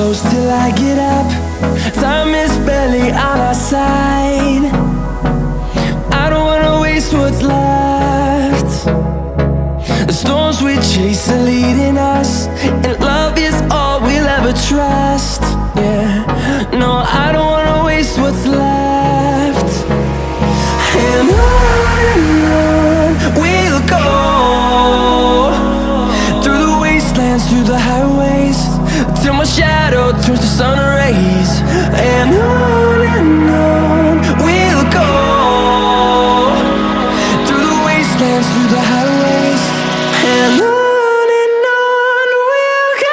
close till I get up. Time is barely on our side. I don't wanna waste what's left. The storms we chase are leading us, and love is all we'll ever trust. Yeah, no, I don't wanna waste what's left. And on we'll go, through the wastelands, through the highways, till my shadow turns to sun rays. And on we'll go, through the wastelands, through the highways, and on we'll go.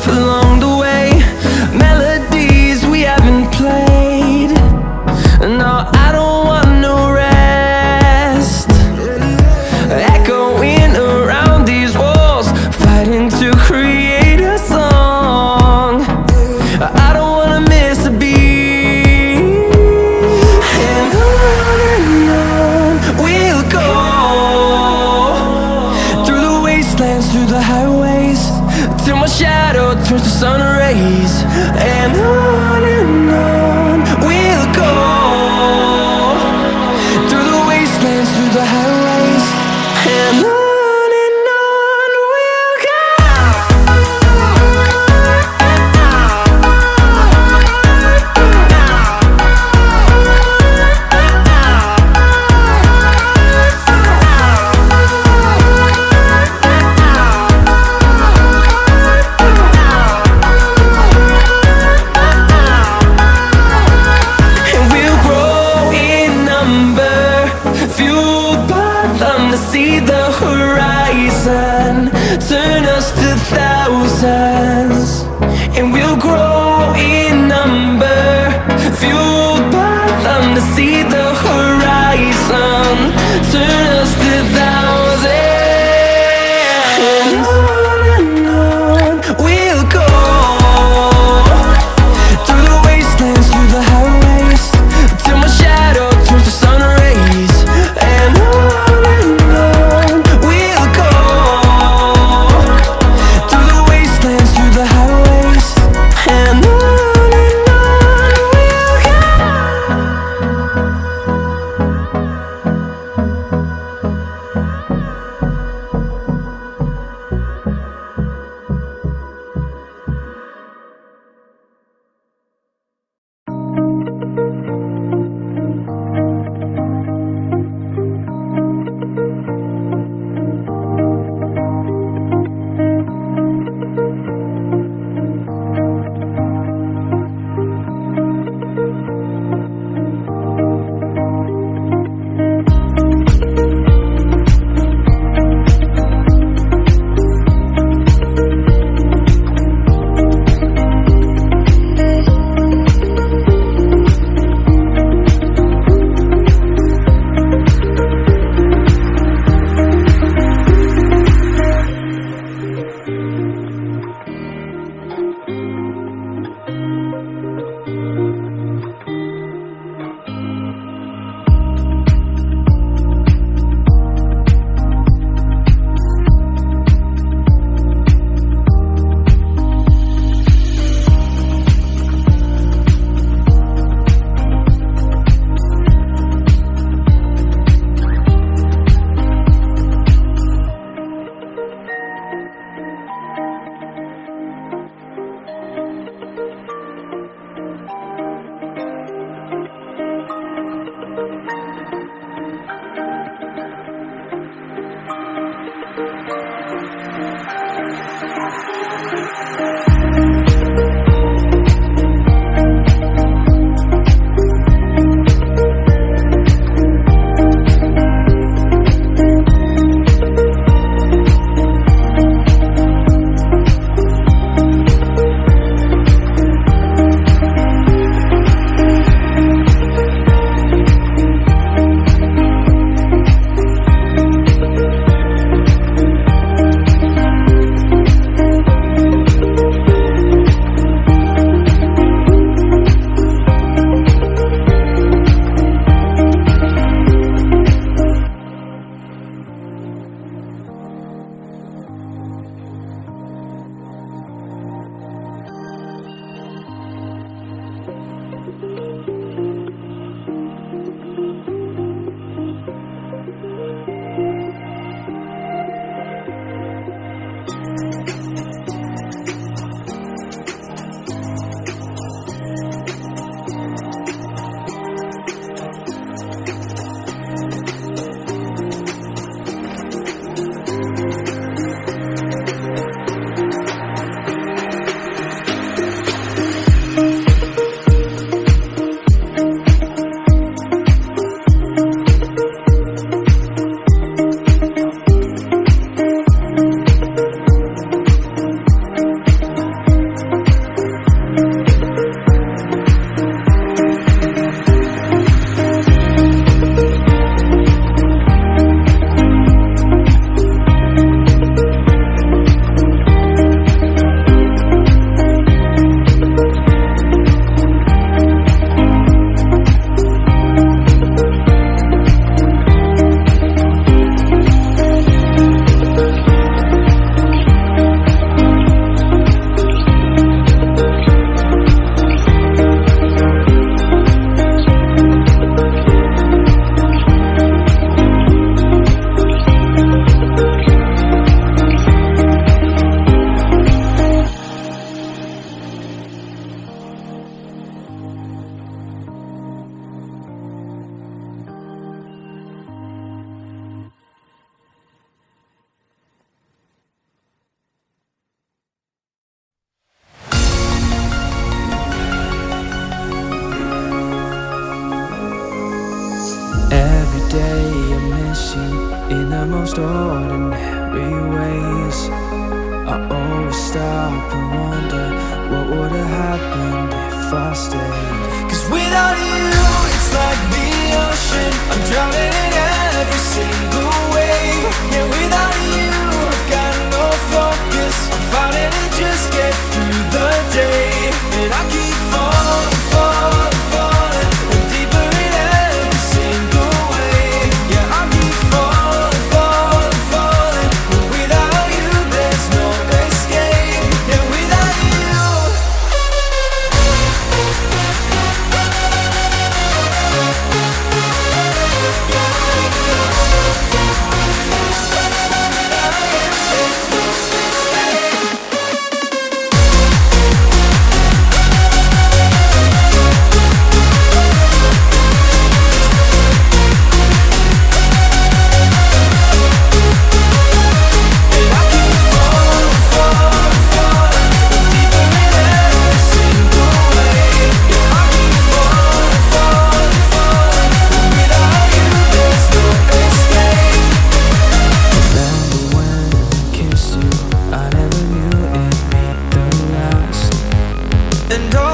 Along the way, melodies we haven't played. No, I don't want no rest. Echoing around these walls, fighting to create a song. I don't wanna miss a beat. And on we'll go, through the wastelands, through the highways, till my shadow turns to sun rays. And on we'll go, through the wastelands, through the highways, and on we'll go. To see the horizon turn us to thousands, and we'll grow in number, fueled by them. To see the horizon turn us to thousands, and on we'll go, through the wastelands, through the highways, till my shadow turns to sun rays. And and miss you in the most ordinary ways. I always stop and wonder what would have happened if I stayed. 'Cause without you, it's like the ocean, I'm drowning in every single wave. Yeah, without you, I've got no focus, I'm fighting to just get through the day. And I keep falling, falling, falling, and deeper in every single way. Yeah, I keep falling, falling, falling, but without you there's no escape. Yeah, without you. And all